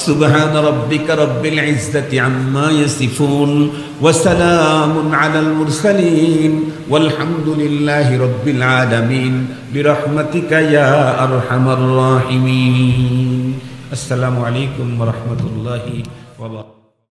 সুবহান রাব্বিকা রব্বিল ইজ্জাতি আম্মা ইয়াসিফুন ওয়া সালামুন আলাল মুরসালিন ওয়ালহামদুলিল্লাহি রাব্বিল আলামিন বিরহমাতিকা ইয়া আরহামার রাহিমিন। আসসালামু আলাইকুম ওয়া রাহমাতুল্লাহি ওয়া বারাকাতুহু।